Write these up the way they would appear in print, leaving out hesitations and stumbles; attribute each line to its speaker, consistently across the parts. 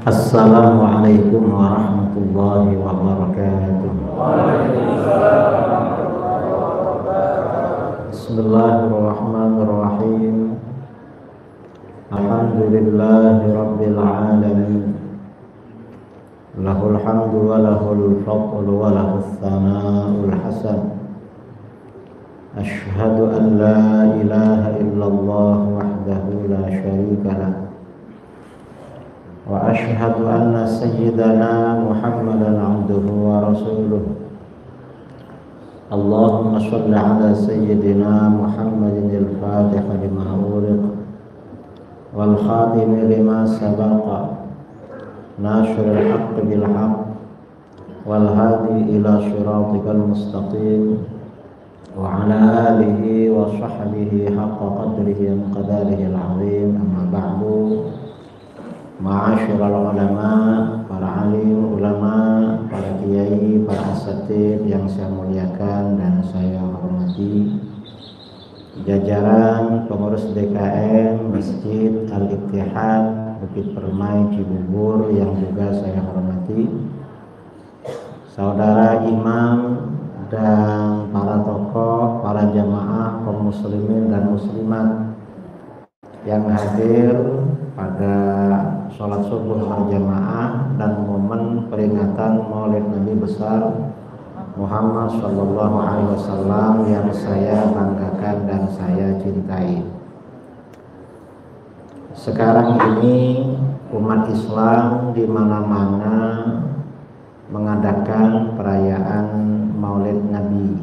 Speaker 1: Assalamualaikum warahmatullahi wabarakatuh. Bismillahirrahmanirrahim. Alhamdulillahi rabbil alamin. Lahul hamdu wa lahul fadlu wa lahus tsana'ul hasan. Asyhadu an la ilaha illallah wahdahu la syarika lah. Wa ashhadu anna sayyidana Muhammadan abduhu wa rasuluh. Allahumma shalli ala sayyidina Muhammadin al-fatih lima ughliq wal khatim lima sabaqa nashril haqq bil haqq wal hadi ila shiratikal mustaqim wa ala alihi wa sahbihi haqqa qadrihi wa qadarihi al-azim. Amma ba'du. Ma'asyiral ulama, para alim ulama, para kiai, para asatidz yang saya muliakan dan saya hormati, jajaran pengurus DKM Masjid Al-Ittihad Bukit Permai Cibubur yang juga saya hormati, saudara imam dan para tokoh, para jamaah kaum muslimin dan muslimat yang hadir pada sholat subuh berjamaah dan momen peringatan Maulid Nabi besar Muhammad Shallallahu Alaihi Wasallam yang saya banggakan dan saya cintai. Sekarang ini umat Islam di mana-mana mengadakan perayaan Maulid Nabi.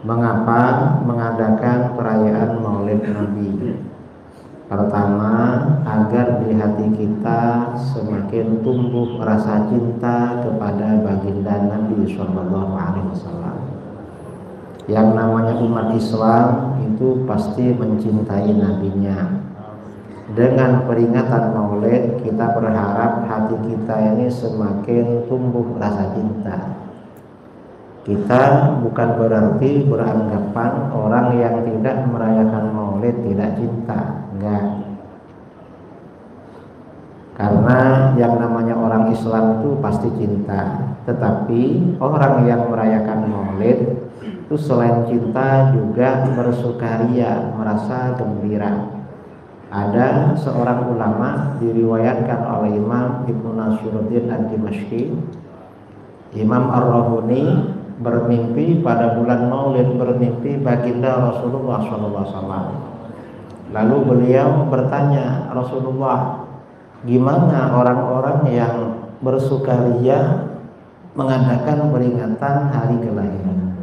Speaker 1: Mengapa mengadakan perayaan Maulid Nabi? Pertama, agar di hati kita semakin tumbuh rasa cinta kepada baginda Nabi Sallallahu Alaihi Wasallam. Yang namanya umat Islam itu pasti mencintai nabinya. Dengan peringatan Maulid, kita berharap hati kita ini semakin tumbuh rasa cinta. Kita bukan berarti beranggapan orang yang tidak merayakan Maulid tidak cinta, enggak. Karena yang namanya orang Islam itu pasti cinta. Tetapi orang yang merayakan Maulid itu selain cinta juga bersukaria, merasa gembira. Ada seorang ulama diriwayatkan oleh Imam Ibnu Nasruddin ad-Dimashqi, Imam Ar-Rahuni, bermimpi pada bulan Maulid, bermimpi baginda Rasulullah SAW. Lalu beliau bertanya, Rasulullah, gimana orang-orang yang bersukaria mengadakan peringatan hari kelahiran?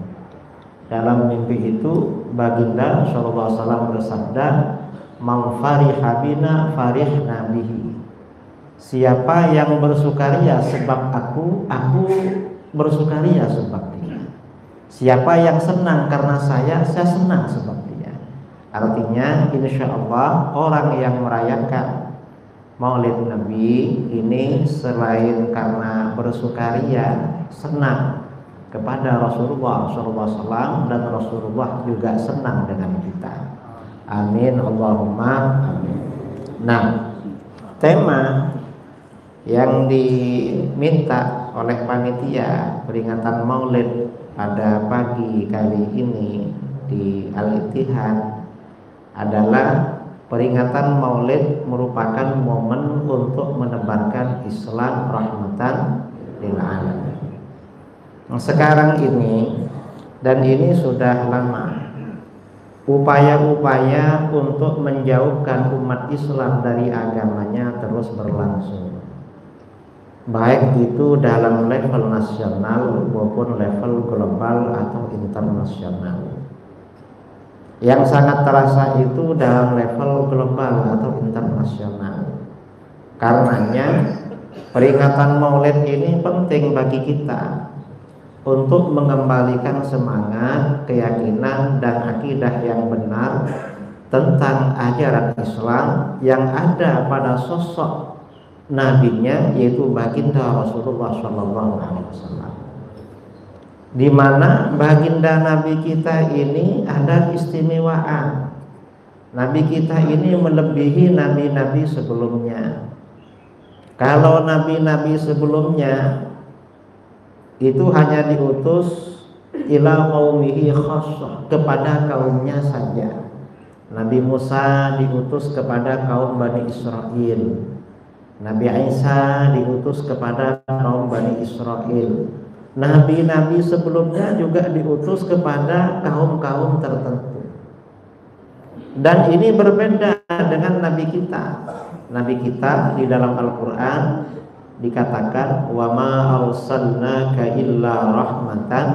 Speaker 1: Dalam mimpi itu baginda SAW bersabda, "Man fariha bina farihna bihi." Siapa yang bersukaria sebab aku bersukaria sebab dia. Siapa yang senang karena saya senang sebab dia. Artinya insya Allah orang yang merayakan Maulid Nabi ini selain karena bersukaria, senang kepada Rasulullah SAW, dan Rasulullah juga senang dengan kita. Amin Allahumma amin. Nah, tema yang diminta oleh panitia peringatan Maulid pada pagi kali ini di Al-Ittihad adalah peringatan Maulid merupakan momen untuk menebarkan Islam rahmatan lil alamin. Sekarang ini, dan ini sudah lama, upaya-upaya untuk menjauhkan umat Islam dari agamanya terus berlangsung, baik itu dalam level nasional maupun level global atau internasional. Yang sangat terasa itu dalam level global atau internasional. Karenanya peringatan Maulid ini penting bagi kita untuk mengembalikan semangat, keyakinan dan akidah yang benar tentang ajaran Islam yang ada pada sosok nabinya, yaitu baginda Rasulullah SAW. Di mana baginda Nabi kita ini ada keistimewaan. Nabi kita ini melebihi nabi-nabi sebelumnya. Kalau nabi-nabi sebelumnya itu hanya diutus ila qaumihi khassah, kepada kaumnya saja. Nabi Musa diutus kepada kaum Bani Israel. Nabi Isa diutus kepada kaum Bani Israel. Nabi-nabi sebelumnya juga diutus kepada kaum-kaum tertentu. Dan ini berbeda dengan nabi kita. Nabi kita di dalam Al-Quran dikatakan wa ma arsalnaka illa rahmatan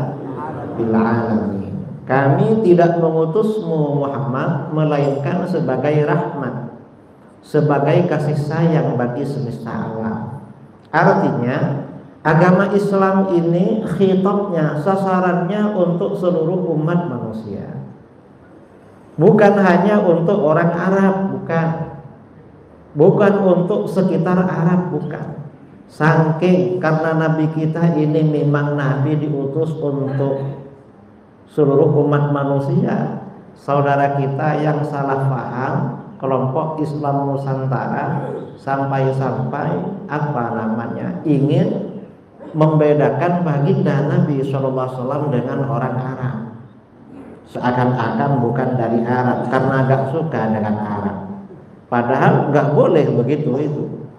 Speaker 1: lil alamin. Kami tidak mengutusmu Muhammad melainkan sebagai rahmat, sebagai kasih sayang bagi semesta alam. Artinya agama Islam ini khitabnya, sasarannya untuk seluruh umat manusia, bukan hanya untuk orang Arab, bukan untuk sekitar Arab, bukan. Saking karena nabi kita ini memang nabi diutus untuk seluruh umat manusia. Saudara kita yang salah paham, kelompok Islam Nusantara, sampai-sampai ingin membedakan baginda Nabi SAW dengan orang Arab, seakan-akan bukan dari Arab karena gak suka dengan Arab. Padahal nggak boleh begitu itu.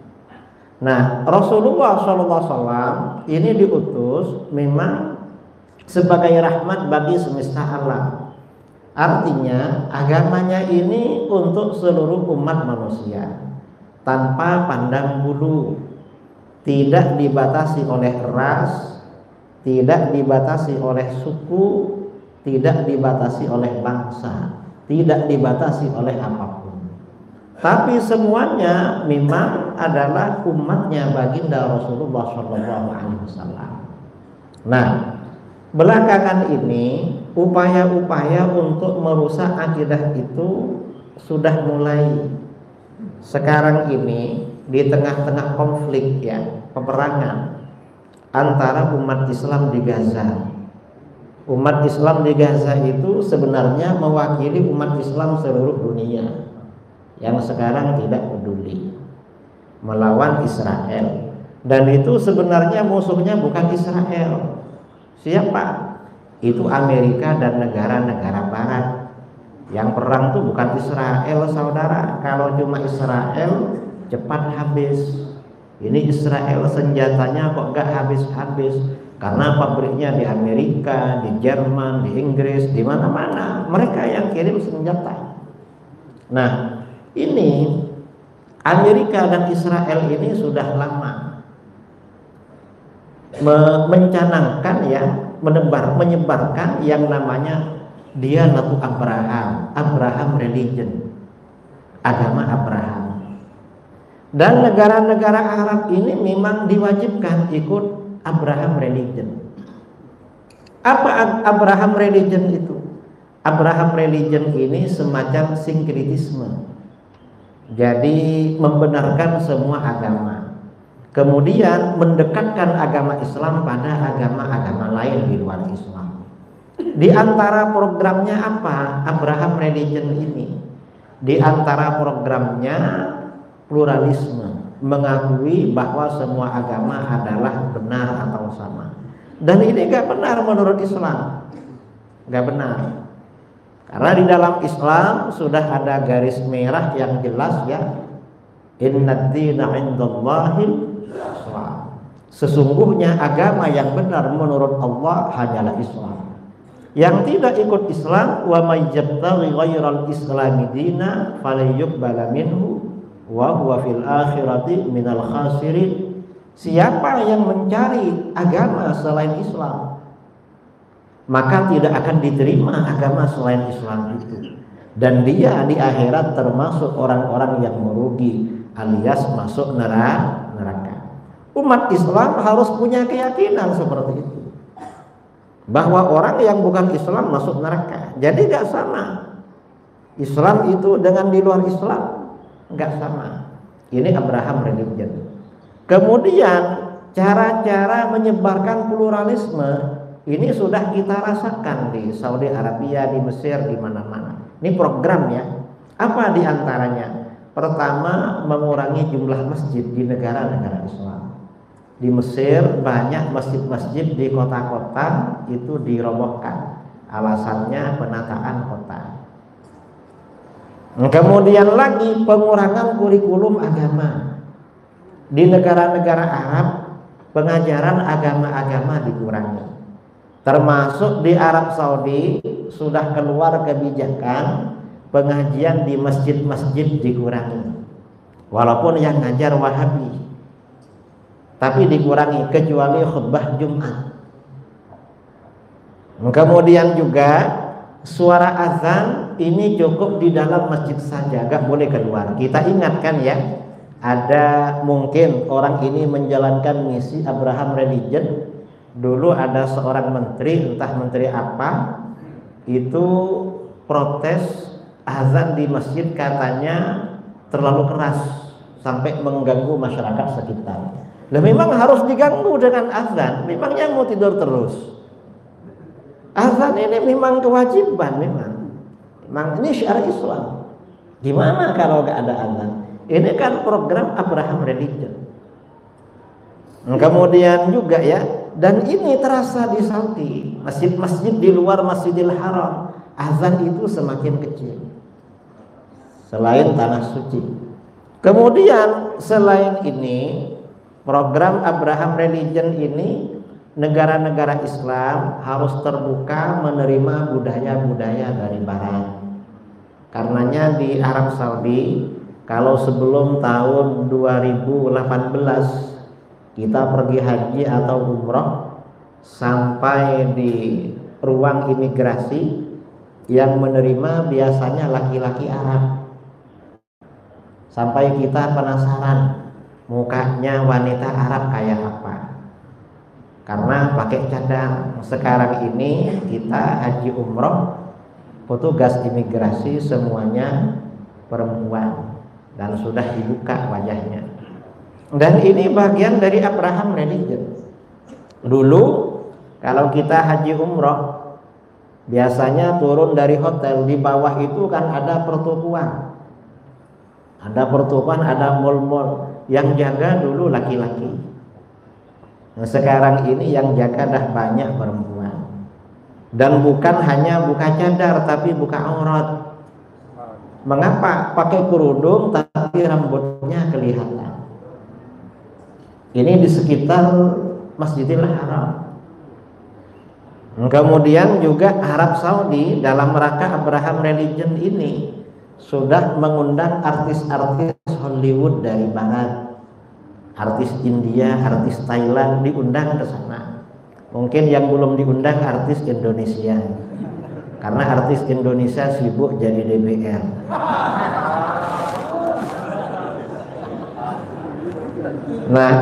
Speaker 1: Nah, Rasulullah SAW ini diutus memang sebagai rahmat bagi semesta alam. Artinya agamanya ini untuk seluruh umat manusia, tanpa pandang bulu, tidak dibatasi oleh ras, tidak dibatasi oleh suku, tidak dibatasi oleh bangsa, tidak dibatasi oleh apapun. Tapi semuanya memang adalah umatnya baginda Rasulullah SAW. Nah, belakangan ini upaya-upaya untuk merusak akidah itu sudah mulai. Sekarang ini di tengah-tengah konflik peperangan antara umat Islam di Gaza. Umat Islam di Gaza itu sebenarnya mewakili umat Islam seluruh dunia yang sekarang tidak peduli melawan Israel. Dan itu sebenarnya musuhnya bukan Israel. Siapa? Itu Amerika dan negara-negara barat. Yang perang itu bukan Israel, saudara. Kalau cuma Israel cepat habis. Ini Israel senjatanya kok gak habis-habis, karena pabriknya di Amerika, di Jerman, di Inggris, di mana-mana. Mereka yang kirim senjata. Nah, ini Amerika dan Israel ini sudah lama mencanangkan menyebarkan yang namanya Diyanatu Abraham religion, agama Abraham. Dan negara-negara Arab ini memang diwajibkan ikut Abraham religion. Apa Abraham religion itu? Abraham religion ini semacam sinkretisme. Jadi membenarkan semua agama, kemudian mendekatkan agama Islam pada agama-agama lain di luar Islam. Di antara programnya apa Abraham religion ini? Di antara programnya pluralisme, mengakui bahwa semua agama adalah benar atau sama. Dan ini gak benar menurut Islam, gak benar. Karena di dalam Islam sudah ada garis merah yang jelas Inna dina indallahil Islam. Sesungguhnya agama yang benar menurut Allah hanyalah Islam. Yang tidak ikut Islam, wa may yabtaghi ghairal islami dina falyuqbala minhu wa huwa fil akhirati minal khasirin. Siapa yang mencari agama selain Islam, maka tidak akan diterima agama selain Islam itu, dan dia di akhirat termasuk orang-orang yang merugi alias masuk neraka. Umat Islam harus punya keyakinan seperti itu, bahwa orang yang bukan Islam masuk neraka. Jadi gak sama Islam itu dengan di luar Islam, gak sama. Ini Abraham religion. Kemudian cara-cara menyebarkan pluralisme ini sudah kita rasakan di Saudi Arabia, di Mesir, di mana-mana. Ini program Apa di antaranya? pertama mengurangi jumlah masjid di negara-negara Islam. Di Mesir banyak masjid-masjid di kota-kota itu dirobohkan. Alasannya penataan kota. Kemudian lagi pengurangan kurikulum agama. Di negara-negara Arab pengajaran agama-agama dikurangi. Termasuk di Arab Saudi sudah keluar kebijakan pengajian di masjid-masjid dikurangi. Walaupun yang ngajar Wahabi, tapi dikurangi kecuali khutbah Jumat. Kemudian juga suara azan ini cukup di dalam masjid saja, gak boleh keluar. Kita ingatkan ya, ada mungkin orang ini menjalankan misi Abraham Religion. Dulu ada seorang menteri, entah menteri apa, itu protes azan di masjid katanya terlalu keras sampai mengganggu masyarakat sekitar. Lah memang harus diganggu dengan azan, memangnya mau tidur terus? Azan ini memang kewajiban, memang ini syiar Islam. Gimana kalau gak ada azan? Ini kan program Abraham Religion. Kemudian juga ya, dan ini terasa di Saudi, masjid-masjid di luar Masjidil Haram, azan itu semakin kecil. Selain tanah suci. Kemudian selain ini, program Abraham Religion ini, negara-negara Islam harus terbuka menerima budaya-budaya dari Barat. Karenanya di Arab Saudi, kalau sebelum tahun 2018 kita pergi haji atau umroh, sampai di ruang imigrasi yang menerima biasanya laki-laki Arab. Sampai kita penasaran mukanya wanita Arab kayak apa, karena pakai cadar. Sekarang ini kita haji umroh, petugas imigrasi semuanya perempuan dan sudah dibuka wajahnya. Dan ini bagian dari Abraham Religion. Dulu kalau kita haji umroh, biasanya turun dari hotel, di bawah itu kan ada pertokoan. Ada pertokoan, ada mall-mall. Yang jaga dulu laki-laki. Nah, sekarang ini yang jaga dah banyak perempuan. Dan bukan hanya buka cadar, tapi buka aurat. Mengapa? Pakai kerudung tapi rambutnya kelihatan. Ini di sekitar Masjidil Haram. Kemudian juga Arab Saudi dalam rangka Abraham Religion ini sudah mengundang artis-artis Hollywood dari Barat, artis India, artis Thailand diundang ke sana. Mungkin yang belum diundang artis Indonesia, karena artis Indonesia sibuk jadi DPR. Nah,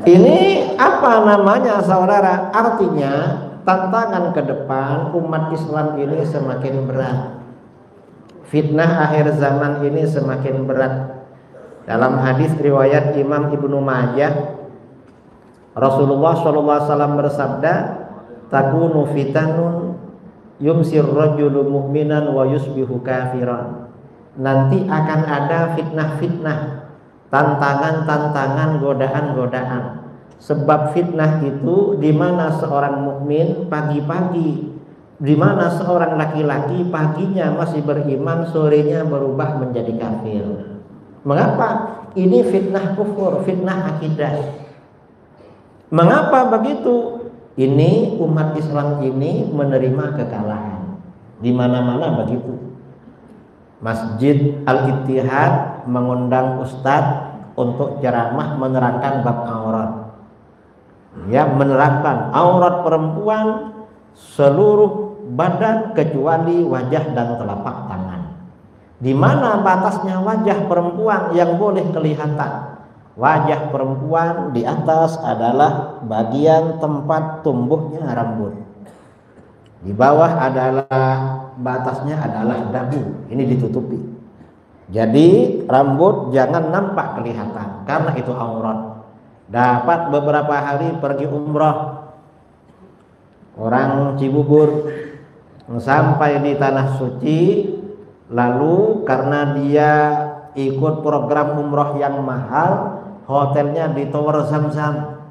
Speaker 1: ini apa namanya saudara? Artinya tantangan ke depan umat Islam ini semakin berat. Fitnah akhir zaman ini semakin berat. Dalam hadis riwayat Imam Ibnu Majah, Rasulullah SAW bersabda, takunu fitanun yumsir rajulu mu'minan wa yusbihu kafiran. Nanti akan ada fitnah-fitnah, tantangan-tantangan, godaan-godaan. Sebab fitnah itu di mana seorang mukmin pagi-pagi, di mana seorang laki-laki paginya masih beriman, sorenya berubah menjadi kafir. Mengapa? Ini fitnah kufur, fitnah akidah. Mengapa begitu? Ini umat Islam ini menerima kekalahan. Di mana-mana begitu. Masjid Al-Ittihad mengundang ustadz untuk ceramah menerangkan bab aurat. Ya, menerangkan aurat perempuan seluruh badan kecuali wajah dan telapak tangan. Di mana batasnya wajah perempuan yang boleh kelihatan? Wajah perempuan di atas adalah bagian tempat tumbuhnya rambut. Di bawah adalah batasnya adalah dagu. Ini ditutupi. Jadi rambut jangan nampak kelihatan karena itu aurat. Dapat beberapa hari pergi umroh, orang Cibubur, sampai di tanah suci, lalu karena dia ikut program umroh yang mahal, hotelnya di Tower Zam-Zam.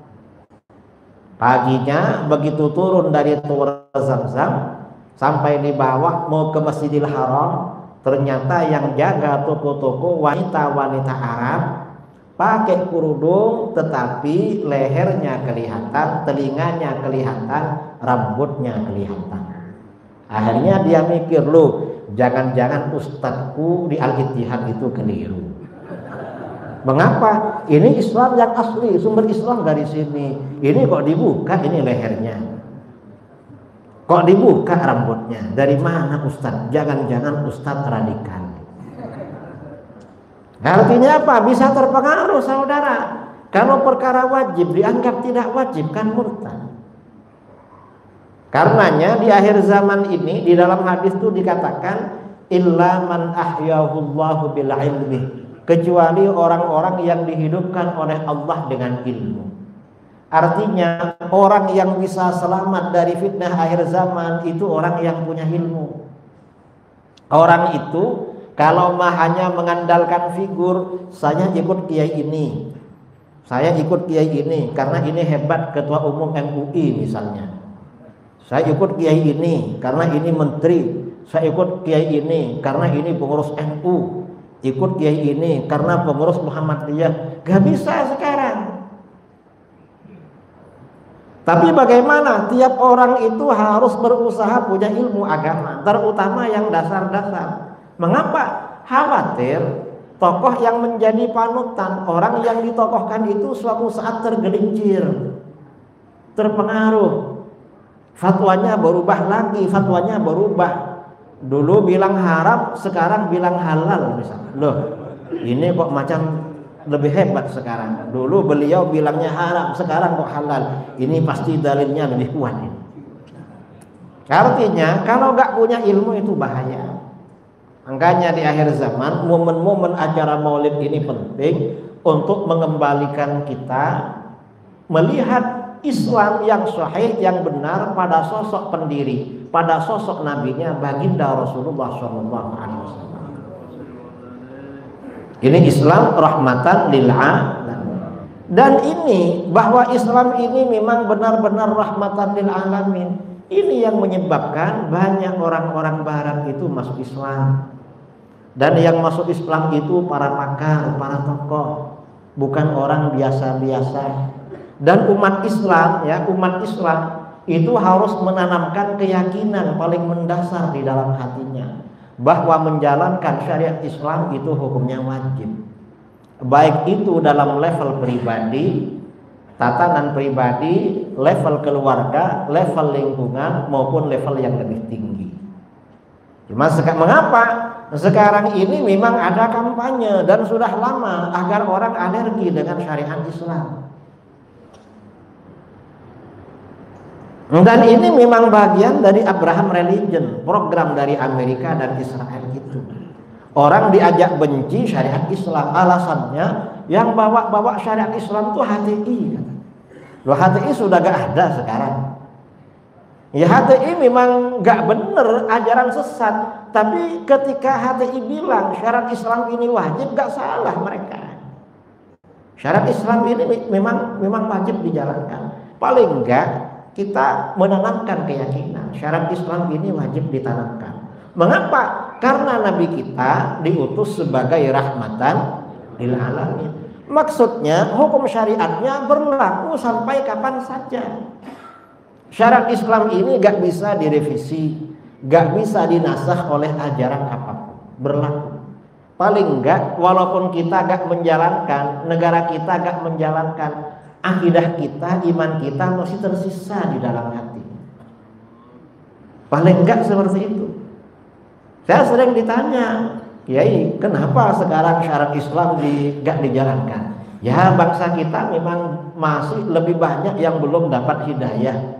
Speaker 1: Paginya begitu turun dari Tower Zam-Zam sampai di bawah mau ke Masjidil Haram, ternyata yang jaga toko-toko wanita-wanita Arab pakai kerudung, tetapi lehernya kelihatan, telinganya kelihatan, rambutnya kelihatan. Akhirnya dia mikir, loh, jangan-jangan ustadzku di Al-Ittihad itu keliru. Mengapa? Ini Islam yang asli, sumber Islam dari sini. Ini kok dibuka ini lehernya, kok dibuka rambutnya. Dari mana ustadz? Jangan-jangan ustadz radikal. Artinya apa? Bisa terpengaruh saudara. Kalau perkara wajib dianggap tidak wajib, kan murtad. Karenanya di akhir zaman ini di dalam hadis itu dikatakan illa man ahyahullahu bil ilmi, kecuali orang-orang yang dihidupkan oleh Allah dengan ilmu. Artinya orang yang bisa selamat dari fitnah akhir zaman itu orang yang punya ilmu. Orang itu kalau mah hanya mengandalkan figur, saya ikut kiai ini, saya ikut kiai ini karena ini hebat ketua umum MUI misalnya, saya ikut kiai ini karena ini menteri, saya ikut kiai ini karena ini pengurus NU, ikut kiai ini karena pengurus Muhammadiyah. Gak bisa sekarang. Tapi bagaimana? Tiap orang itu harus berusaha punya ilmu agama, terutama yang dasar-dasar. Mengapa? Khawatir tokoh yang menjadi panutan, orang yang ditokohkan itu suatu saat tergelincir, terpengaruh, fatwanya berubah lagi, fatwanya berubah. Dulu bilang haram, sekarang bilang halal misalnya. Loh, ini kok macam lebih hebat sekarang. Dulu beliau bilangnya haram, sekarang kok halal. Ini pasti dalilnya lebih kuat ini. Artinya kalau nggak punya ilmu itu bahaya. Makanya di akhir zaman momen-momen acara maulid ini penting untuk mengembalikan kita melihat Islam yang sahih, yang benar pada sosok pendiri, pada sosok nabinya baginda Rasulullah SAW. Ini Islam rahmatan lil alamin. Dan ini bahwa Islam ini memang benar-benar rahmatan lil alamin. Ini yang menyebabkan banyak orang-orang barat itu masuk Islam. Dan yang masuk Islam itu para pakar, para tokoh, bukan orang biasa-biasa. Dan umat Islam, ya, umat Islam itu harus menanamkan keyakinan paling mendasar di dalam hatinya bahwa menjalankan syariat Islam itu hukumnya wajib. Baik itu dalam level pribadi, tatanan pribadi, level keluarga, level lingkungan maupun level yang lebih tinggi. Cuma mengapa? Sekarang ini memang ada kampanye dan sudah lama agar orang alergi dengan syariat Islam. Dan ini memang bagian dari Abraham Religion, program dari Amerika dan Israel itu. Orang diajak benci syariat Islam, alasannya yang bawa-bawa syariat Islam itu HTI. Loh, HTI sudah gak ada sekarang. Ya HTI memang gak bener, ajaran sesat. Tapi ketika HTI bilang syariat Islam ini wajib, gak salah mereka. Syariat Islam ini memang wajib dijalankan. Paling enggak kita menanamkan keyakinan syariat Islam ini wajib ditanamkan. Mengapa? Karena Nabi kita diutus sebagai rahmatan lil alamin. Maksudnya hukum syariatnya berlaku sampai kapan saja. Syariat Islam ini gak bisa direvisi, gak bisa dinasakh oleh ajaran apapun, berlaku. Paling enggak, walaupun kita gak menjalankan, negara kita gak menjalankan, akidah kita, iman kita masih tersisa di dalam hati. Paling enggak seperti itu. Saya sering ditanya, Kiai, kenapa sekarang syariat Islam gak dijalankan? Ya, bangsa kita memang masih lebih banyak yang belum dapat hidayah.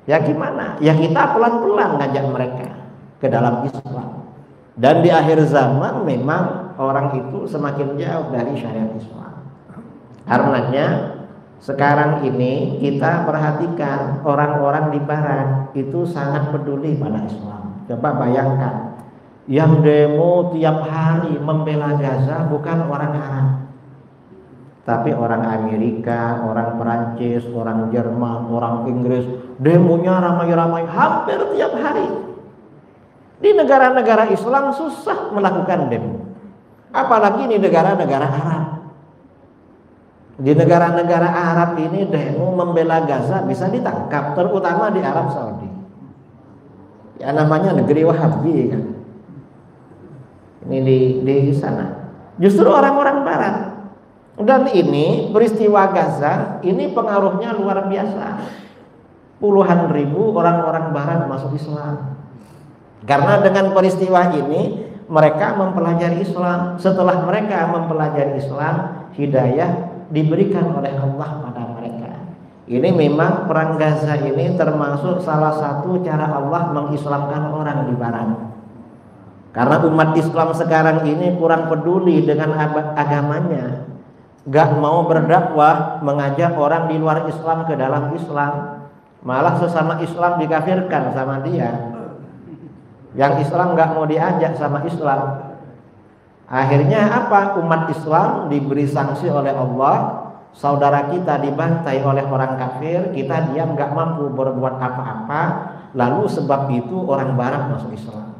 Speaker 1: Ya gimana? Ya kita pelan-pelan ngajak mereka ke dalam Islam. Dan di akhir zaman memang orang itu semakin jauh dari syariat Islam. Karenanya sekarang ini kita perhatikan orang-orang di barat itu sangat peduli pada Islam. Coba bayangkan Yang demo tiap hari membela Gaza bukan orang Arab, tapi orang Amerika, orang Perancis, orang Jerman, orang Inggris. Demonya ramai-ramai hampir tiap hari. Di negara-negara Islam susah melakukan demo, apalagi di negara-negara Arab. Di negara-negara Arab ini demo membela Gaza bisa ditangkap, terutama di Arab Saudi. Ya namanya negeri Wahabi kan. Ini di sana. Justru orang-orang Barat. Dan ini peristiwa Gaza ini pengaruhnya luar biasa. Puluhan ribu orang-orang Barat masuk Islam. Karena dengan peristiwa ini mereka mempelajari Islam. Setelah mereka mempelajari Islam, hidayah diberikan oleh Allah pada mereka. Ini memang perang Gaza ini termasuk salah satu cara Allah mengislamkan orang di Barat. Karena umat Islam sekarang ini kurang peduli dengan agamanya, gak mau berdakwah, mengajak orang di luar Islam ke dalam Islam, malah sesama Islam dikafirkan sama dia. Yang Islam gak mau diajak sama Islam. Akhirnya apa? Umat Islam diberi sanksi oleh Allah. Saudara kita dibantai oleh orang kafir, kita diam gak mampu berbuat apa-apa. Lalu sebab itu orang Barat masuk Islam.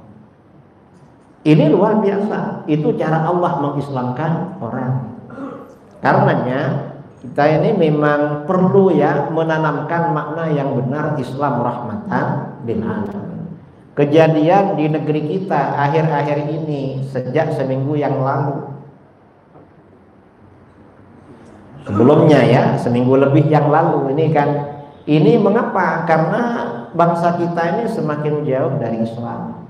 Speaker 1: Ini luar biasa. Itu cara Allah mengislamkan orang. Karenanya kita ini memang perlu ya menanamkan makna yang benar Islam rahmatan lil alamin. Kejadian di negeri kita akhir-akhir ini sejak seminggu yang lalu, sebelumnya ya seminggu lebih yang lalu ini mengapa? Karena bangsa kita ini semakin jauh dari Islam.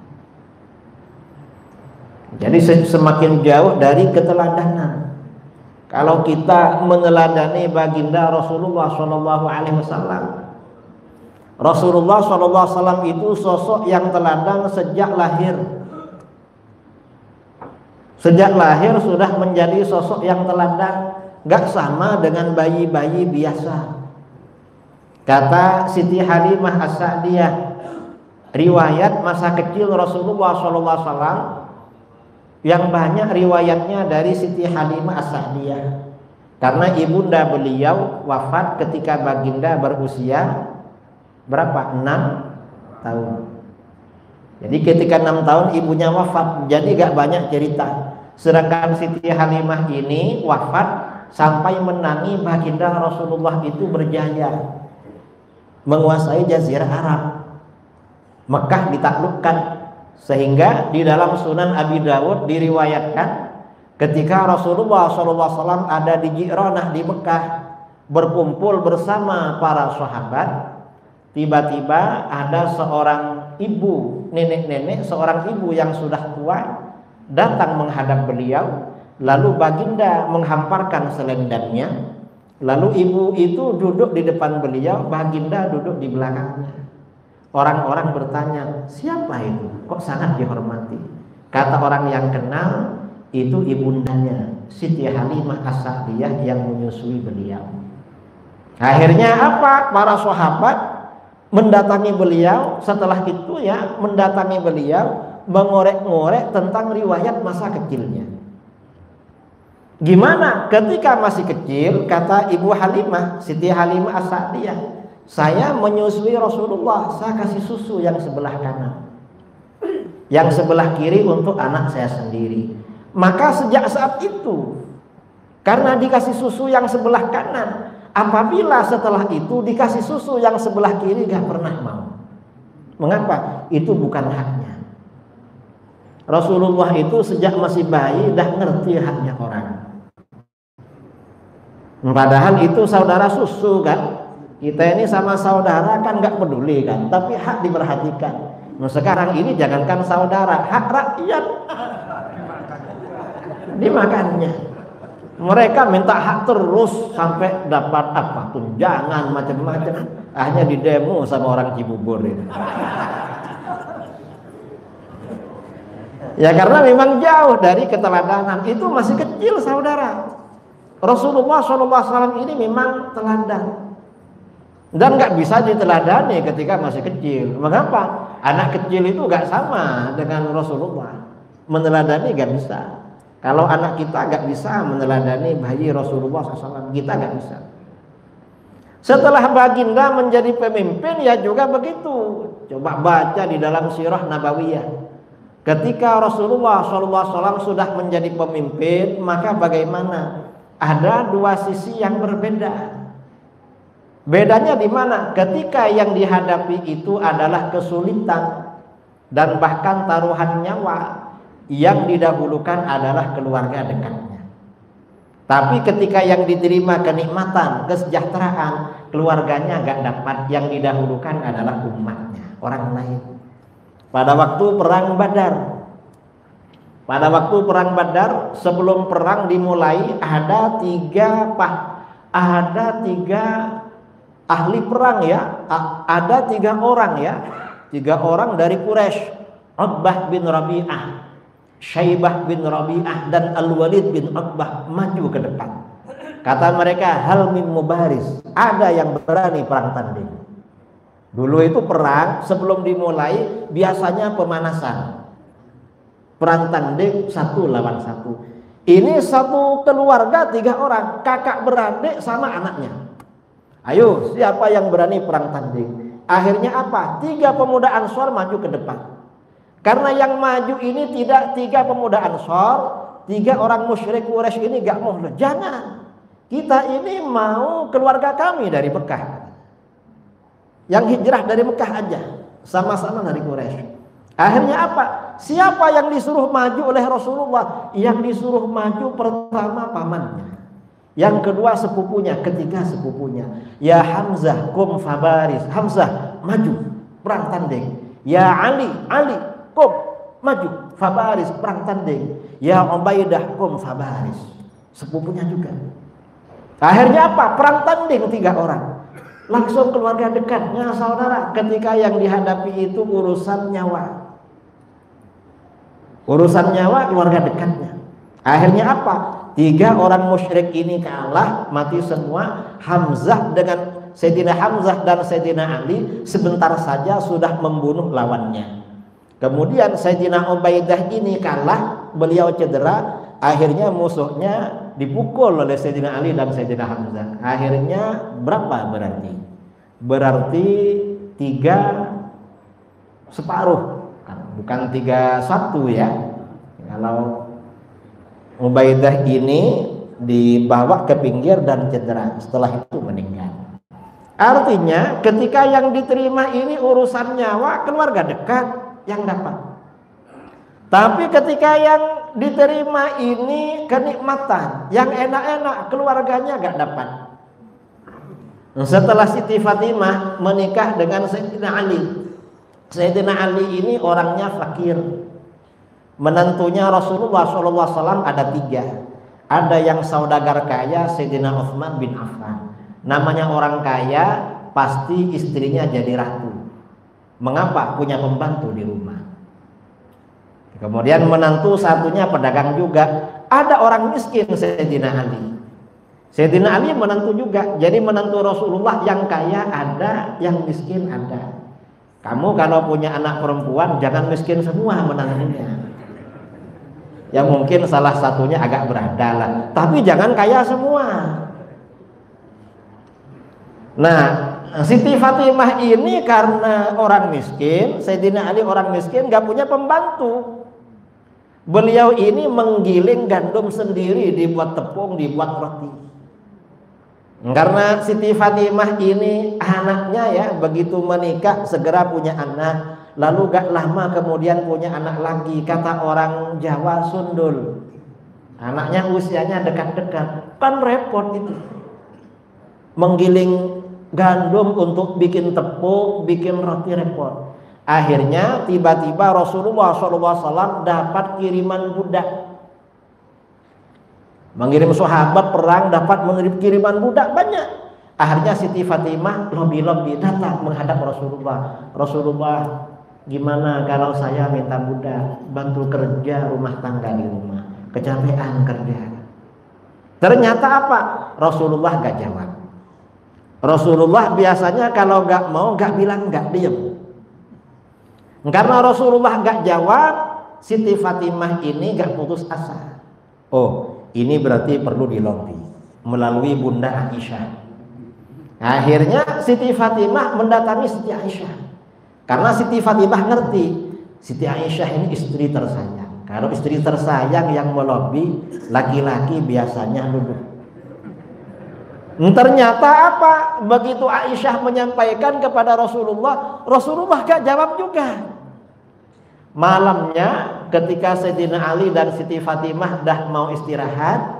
Speaker 1: Jadi semakin jauh dari keteladanan. Kalau kita meneladani baginda Rasulullah SAW, Rasulullah SAW itu sosok yang teladan sejak lahir. Sejak lahir sudah menjadi sosok yang teladan, gak sama dengan bayi-bayi biasa. Kata Siti Halimah As-Sa'diyah, riwayat masa kecil Rasulullah SAW yang banyak riwayatnya dari Siti Halimah As-Sa'diyah, karena ibunda beliau wafat ketika baginda berusia berapa? 6 tahun. Jadi ketika 6 tahun ibunya wafat, jadi gak banyak cerita. Sedangkan Siti Halimah ini wafat sampai menangi baginda Rasulullah itu berjaya menguasai Jazirah Arab. Mekah ditaklukkan, sehingga di dalam Sunan Abi Dawud diriwayatkan ketika Rasulullah SAW ada di Ji'ranah di Mekah berkumpul bersama para sahabat, tiba-tiba ada seorang ibu, nenek-nenek, seorang ibu yang sudah tua datang menghadap beliau. Lalu baginda menghamparkan selendangnya. Lalu ibu itu duduk di depan beliau, baginda duduk di belakangnya. Orang-orang bertanya, siapa itu? Kok sangat dihormati? Kata orang yang kenal, itu ibundanya Siti Halimah As-Sa'diyah yang menyusui beliau. Akhirnya apa? Para sahabat mendatangi beliau. Setelah itu ya mendatangi beliau, mengorek-ngorek tentang riwayat masa kecilnya. Gimana ketika masih kecil? Kata Ibu Halimah, Siti Halimah As-Sa'diyah, saya menyusui Rasulullah, saya kasih susu yang sebelah kanan, yang sebelah kiri untuk anak saya sendiri. Maka sejak saat itu, karena dikasih susu yang sebelah kanan, apabila setelah itu dikasih susu yang sebelah kiri gak pernah mau. Mengapa? Itu bukan haknya. Rasulullah itu sejak masih bayi dah ngerti haknya orang. Padahal itu saudara susu kan. Kita ini sama saudara kan gak peduli kan, tapi hak diperhatikan. Nah, sekarang ini jangankan saudara, hak rakyat dimakannya. Mereka minta hak terus sampai dapat apa tunjangan macam-macam. Akhirnya didemo sama orang Cibubur ini. Ya karena memang jauh dari keteladanan. Itu masih kecil saudara. Rasulullah SAW ini memang teladan. Dan nggak bisa diteladani ketika masih kecil. Mengapa? Anak kecil itu nggak sama dengan Rasulullah. Meneladani nggak bisa. Kalau anak kita nggak bisa meneladani bayi Rasulullah SAW, kita nggak bisa. Setelah baginda menjadi pemimpin ya juga begitu. Coba baca di dalam sirah Nabawiyah. Ketika Rasulullah SAW sudah menjadi pemimpin, maka bagaimana? Ada dua sisi yang berbeda. Bedanya di mana? Ketika yang dihadapi itu adalah kesulitan dan bahkan taruhan nyawa, yang didahulukan adalah keluarga dekatnya. Tapi ketika yang diterima kenikmatan, kesejahteraan, keluarganya gak dapat, yang didahulukan adalah umatnya, orang lain. Pada waktu perang Badar, sebelum perang dimulai, ada tiga ahli perang ya, ada 3 orang ya, 3 orang dari Quraisy, Utbah bin Rabi'ah, Syaibah bin Rabi'ah, dan Al-Walid bin Utbah maju ke depan. Kata mereka, hal min mubaris, ada yang berani perang tanding. Dulu itu perang sebelum dimulai biasanya pemanasan, perang tanding 1 lawan 1. Ini satu keluarga 3 orang, kakak beradik sama anaknya. Ayo, siapa yang berani perang tanding? Akhirnya apa? 3 pemuda Ansor maju ke depan. Karena yang maju ini tidak 3 pemuda Ansor, 3 orang musyrik Quraisy ini gak mau. Jangan, kita ini mau keluarga kami dari Mekah, yang hijrah dari Mekah aja, sama-sama dari Quraisy. Akhirnya apa? Siapa yang disuruh maju oleh Rasulullah? Yang disuruh maju pertama pamannya, yang kedua sepupunya, ketiga sepupunya. Ya Hamzah kum fabaris, Hamzah maju perang tanding. Ya Ali kum maju fabaris perang tanding. Ya Ubaidah kum fabaris, sepupunya juga. Akhirnya apa? Perang tanding 3 orang. Langsung keluarga dekatnya, saudara. Ketika yang dihadapi itu urusan nyawa, keluarga dekatnya. Akhirnya apa? 3 orang musyrik ini kalah, mati semua. Hamzah dengan Sayyidina Hamzah dan Sayyidina Ali sebentar saja sudah membunuh lawannya. Kemudian Sayyidina Ubaidah ini kalah, beliau cedera. Akhirnya musuhnya dipukul oleh Sayyidina Ali dan Sayyidina Hamzah. Akhirnya berapa berarti? Berarti 3 separuh, bukan 3-1 ya. Kalau Ubaidah ini dibawa ke pinggir dan cedera, setelah itu meninggal. Artinya ketika yang diterima ini urusan nyawa, keluarga dekat yang dapat. Tapi ketika yang diterima ini kenikmatan, yang enak-enak, keluarganya gak dapat. Setelah Siti Fatimah menikah dengan Sayyidina Ali, Sayyidina Ali ini orangnya fakir. Menantunya Rasulullah SAW ada 3. Ada yang saudagar kaya, Sayyidina Utsman bin Affan. Namanya orang kaya, pasti istrinya jadi ratu. Mengapa? Punya pembantu di rumah. Kemudian menantu satunya pedagang juga. Ada orang miskin, Sayyidina Ali. Sayyidina Ali menantu juga. Jadi menantu Rasulullah yang kaya ada, yang miskin ada. Kamu kalau punya anak perempuan jangan miskin semua menantunya. Ya mungkin salah satunya agak berada lah, tapi jangan kaya semua. Nah, Siti Fatimah ini karena orang miskin, Sayyidina Ali orang miskin, gak punya pembantu. Beliau ini menggiling gandum sendiri, dibuat tepung, dibuat roti. Karena Siti Fatimah ini anaknya ya, begitu menikah segera punya anak. Lalu gak lama kemudian punya anak lagi. Kata orang Jawa sundul, anaknya usianya dekat-dekat. Kan repot itu, menggiling gandum untuk bikin tepung, bikin roti, repot. Akhirnya tiba-tiba Rasulullah SAW dapat kiriman budak. Mengirim sahabat perang, dapat mengirim kiriman budak banyak. Akhirnya Siti Fatimah lobby datang menghadap Rasulullah. Rasulullah, gimana kalau saya minta budak bantu kerja rumah tangga di rumah, kecapean kerja. Ternyata apa? Rasulullah gak jawab. Rasulullah biasanya kalau nggak mau nggak bilang, nggak diem. Karena Rasulullah nggak jawab, Siti Fatimah ini nggak putus asa. Oh, ini berarti perlu dilobi melalui Bunda Aisyah. Akhirnya Siti Fatimah mendatangi Siti Aisyah. Karena Siti Fatimah ngerti, Siti Aisyah ini istri tersayang. Kalau istri tersayang yang melobi, laki-laki biasanya duduk. Ternyata apa? Begitu Aisyah menyampaikan kepada Rasulullah, Rasulullah gak jawab juga. Malamnya ketika Sayyidina Ali dan Siti Fatimah dah mau istirahat,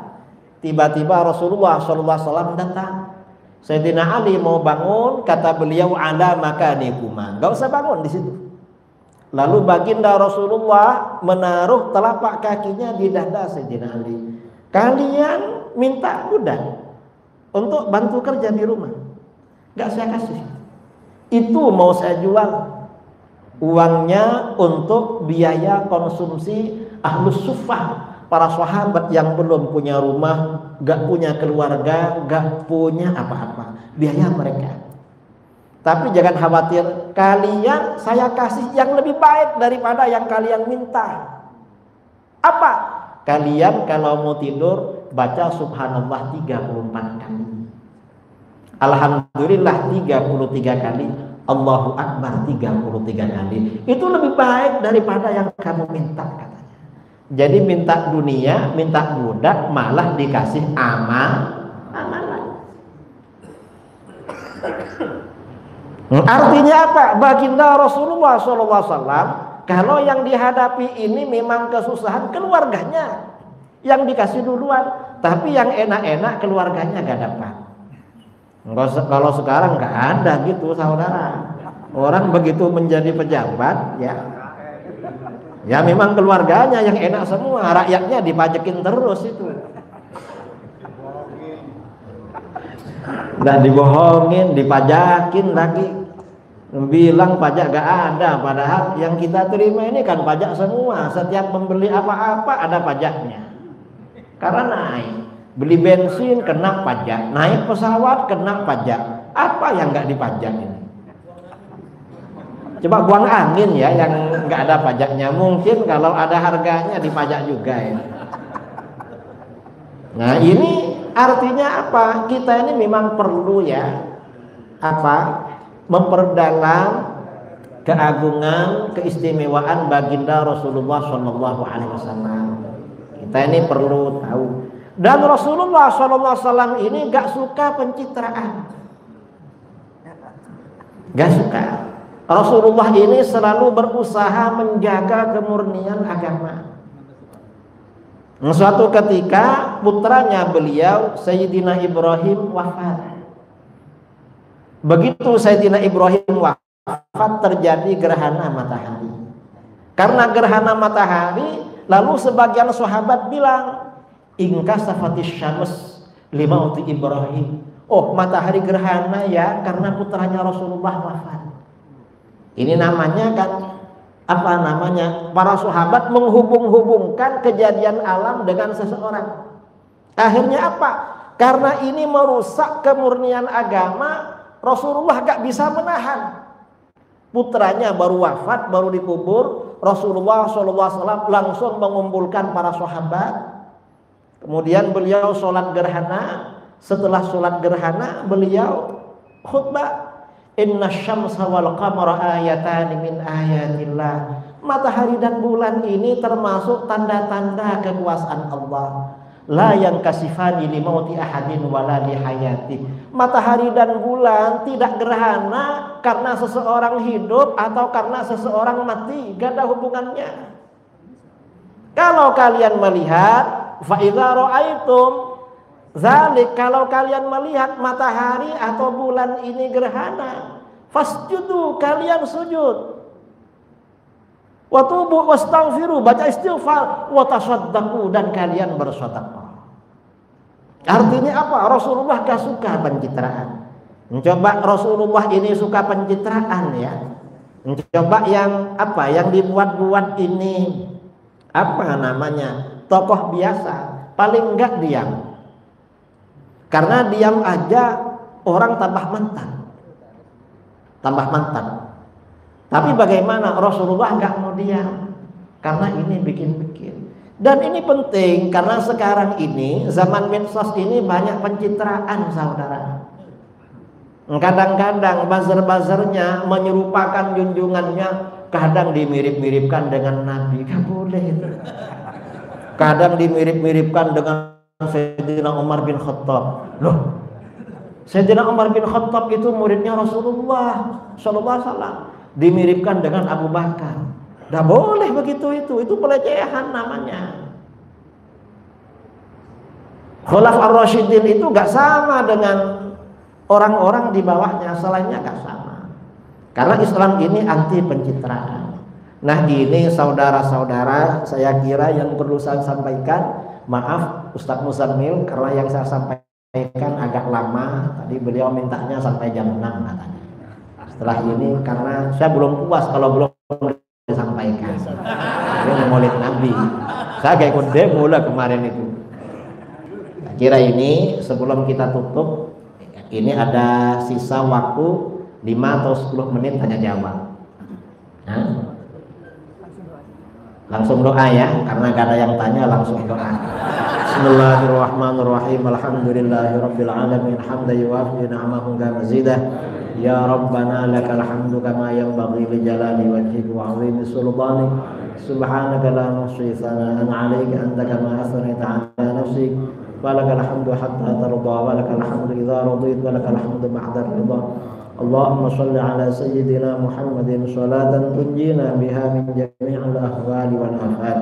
Speaker 1: tiba-tiba Rasulullah SAW datang. Sayyidina Ali mau bangun, kata beliau, ala makanikuma, gak usah bangun di situ. Lalu baginda Rasulullah menaruh telapak kakinya di dada Sayyidina Ali. Kalian minta budak untuk bantu kerja di rumah, gak saya kasih. Itu mau saya jual, uangnya untuk biaya konsumsi ahlus suffah, para sahabat yang belum punya rumah, gak punya keluarga, gak punya apa-apa, biaya mereka. Tapi jangan khawatir, kalian saya kasih yang lebih baik daripada yang kalian minta. Apa? Kalian kalau mau tidur baca subhanallah 34 kali, alhamdulillah 33 kali, Allahu Akbar 33 kali. Itu lebih baik daripada yang kamu minta, katanya. Jadi minta dunia, minta budak, malah dikasih amalan. Artinya apa? Baginda Rasulullah SAW, kalau yang dihadapi ini memang kesusahan, keluarganya yang dikasih duluan, tapi yang enak-enak keluarganya gak dapat. Kalau sekarang gak ada gitu, saudara. Orang begitu menjadi pejabat, ya memang keluarganya yang enak semua, rakyatnya dipajekin terus itu. Dan dibohongin, dipajakin lagi. Bilang pajak gak ada, padahal yang kita terima ini kan pajak semua. Setiap membeli apa-apa ada pajaknya. Karena naik, beli bensin kena pajak, naik pesawat kena pajak. Apa yang nggak dipajak ini? Coba buang angin ya, yang nggak ada pajaknya. Mungkin kalau ada harganya dipajak juga ya. Nah ini artinya apa? Kita ini memang perlu ya, memperdalam keagungan, keistimewaan baginda Rasulullah SAW. Kita ini perlu tahu. Dan Rasulullah SAW ini gak suka pencitraan, gak suka. Rasulullah ini selalu berusaha menjaga kemurnian agama. Suatu ketika putranya beliau Sayyidina Ibrahim wafat. Begitu Sayyidina Ibrahim wafat, terjadi gerhana matahari. Karena gerhana matahari, lalu sebagian sahabat bilang, ingkasafatis syams limauti Ibrahim. Oh, matahari gerhana ya karena putranya Rasulullah wafat. Ini namanya kan para sahabat menghubung-hubungkan kejadian alam dengan seseorang. Akhirnya apa? Karena ini merusak kemurnian agama, Rasulullah gak bisa menahan. Putranya baru wafat, baru dikubur, Rasulullah SAW langsung mengumpulkan para sahabat. Kemudian beliau sholat gerhana. Setelah sholat gerhana beliau khutbah, inna syamsa wal qamara ayatan min ayatillah. Matahari dan bulan ini termasuk tanda-tanda kekuasaan Allah. La yankasifani li mauti ahadin wala li hayati. Matahari dan bulan tidak gerhana karena seseorang hidup atau karena seseorang mati, gak ada hubungannya. Kalau kalian melihat, fa idza ra'aitum zalik, kalau kalian melihat matahari atau bulan ini gerhana, fasjudu, kalian sujud. Wa tubu wastaghfiru, baca istighfar, wa tasaddaqu, dan kalian bersedekah. Artinya apa? Rasulullah gak suka pencitraan. Coba Rasulullah ini suka pencitraan ya. Coba yang yang dibuat-buat ini tokoh biasa, paling enggak diam. Karena diam aja orang tambah mantap. Tapi bagaimana Rasulullah nggak mau diam, karena ini bikin-bikin. Dan ini penting karena sekarang ini zaman medsos ini banyak pencitraan, saudara. Kadang-kadang buzzer-buzzernya menyerupakan junjungannya, kadang dimirip-miripkan dengan Nabi, gak boleh itu. Kadang dimirip-miripkan dengan Sayyidina Umar bin Khattab. Loh, Sayyidina Umar bin Khattab itu muridnya Rasulullah sallallahu alaihi wasallam, dimiripkan dengan Abu Bakar. Gak boleh begitu, itu pelecehan namanya. Khulafaur Rasyidin itu gak sama dengan orang-orang di bawahnya, selainnya gak sama. Karena Islam ini anti pencitraan. Nah ini saudara-saudara, saya kira yang perlu saya sampaikan. Maaf Ustadz Muzammil, karena yang saya sampaikan agak lama. Tadi beliau mintanya sampai jam 6 katanya. Setelah ini karena saya belum puas kalau belum disampaikan. Ini Maulid Nabi. Saya kayak ikut demo lah kemarin itu. Kira ini sebelum kita tutup, ini ada sisa waktu 5 atau 10 menit tanya jawab. Nah, langsung doa ya, karena gak ada yang tanya, langsung doa. Bismillahirrahmanirrahim. Alhamdulillahirabbil alamin hamdan yuwafi ni'amahu wa mazidah. Ya Rabbana lakal hamdu kama yanbaghi li jalali wajhika wa 'azimi sultanik. Subhanaka la nuhsi thana'an 'alaika anta kama asnaita 'ala nafsik. Walakal hamdu hatta tarda, walakal hamdu idza radit, walakal hamdu ba'da ridha. Allahumma shalli ala sayyidina Muhammadin salatan tunjina biha min jami'il ahwali wal afat,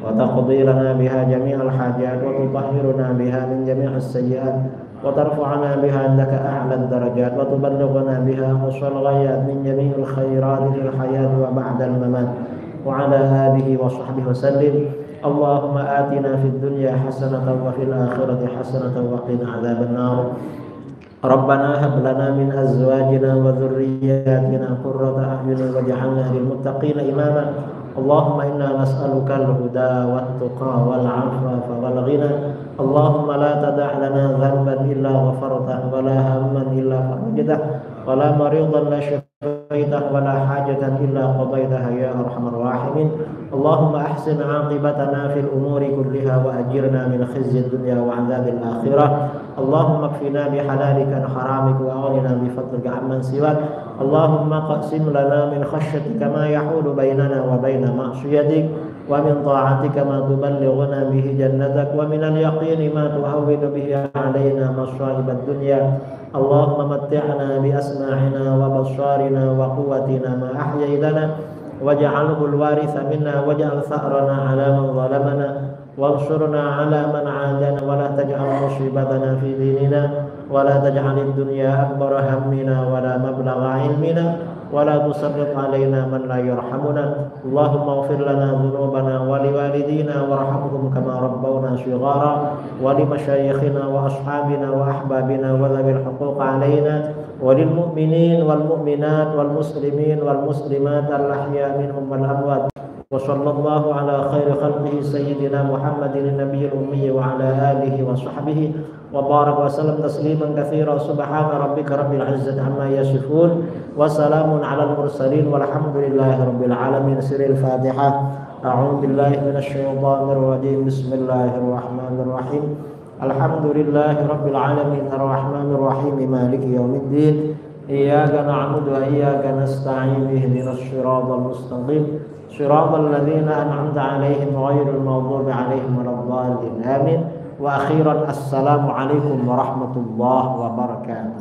Speaker 1: wa taqdi lana biha jami'al hajat, wa tutahhiruna biha min jami'is sayyi'at, wa tarfa'una biha indaka a'la darajat, wa tuballighuna biha aqsal ghayat min jami'il khairat fil hayat wa ba'dal mamat, wa ala alihi wa sahbihi wa sallim. Allahumma atina fid dunya hasanatan wa fil akhirati hasanatan wa qina adzaban nar. Rabbana hab lana min azwajina wa dhurriyyatina qurrata a'yunin waj'alna lil muttaqina imama. Allahumma inna nas'aluka al-huda wat tuqa wal 'afafa wal ghina. Allahumma la tada' lana dhanban illa ghafartahu wa la hamman illa farajtahu wa la maridan la shafaitahu wa la hajatan illa qadaitaha ya arhamar rahimin. Allahumma ahsin 'aqibatana fil umuri kulliha wa ajirna min khizyid dunya wa 'adzabil akhirah. Allahumma kfina bihalalika an haramika wa aghnina bi fadlika amman siwak. Allahumma qsim lana min khashyatika ma yahulu bainana wa baina ma'siyatik, wa min ta'atika ma tuballighuna bihi jannatak, wa min al-yaqini ma tuhawwinu bihi 'alaina masa'ibad dunya. Allahumma matti'na bi asma'ina wa basarina wa quwwatina ma ahyaytana, waj'alhu al-waritha minna waj'al tha'rana 'ala man zalamana وانصرنا على من عادنا ولا تجعل مصيبتنا في ديننا ولا تجعل الدنيا أكبر همنا ولا مبلغ علمنا ولا تسلط علينا من لا يرحمنا. اللهم اغفر لنا ذنوبنا ولوالدينا وارحمهم كما ربونا صغارا ولمشايخنا وأصحابنا وأحبابنا وذوي الحقوق علينا وللمؤمنين والمؤمنات والمسلمين والمسلمات الأحياء منهم والأموات. وصلى الله على خير خلقه سيدنا محمد النبي الأمي وعلى آله وصحبه وبارك وسلم تسليما كثيرا. سبحان ربك رب العزة عما يصفون وسلام على المرسلين والحمد لله رب العالمين. سر الفاتحة. أعوذ بالله من الشيطان الرجيم. بسم الله الرحمن الرحيم. الحمد لله رب العالمين الرحمن الرحيم مالك يوم الدين. إياك نعبد وإياك نستعين. اهدنا الصراط المستقيم صراط الذين أنعمت عليهم غير المغضوب عليهم ولا الضالين آمين. وأخيرا السلام عليكم ورحمة الله وبركاته.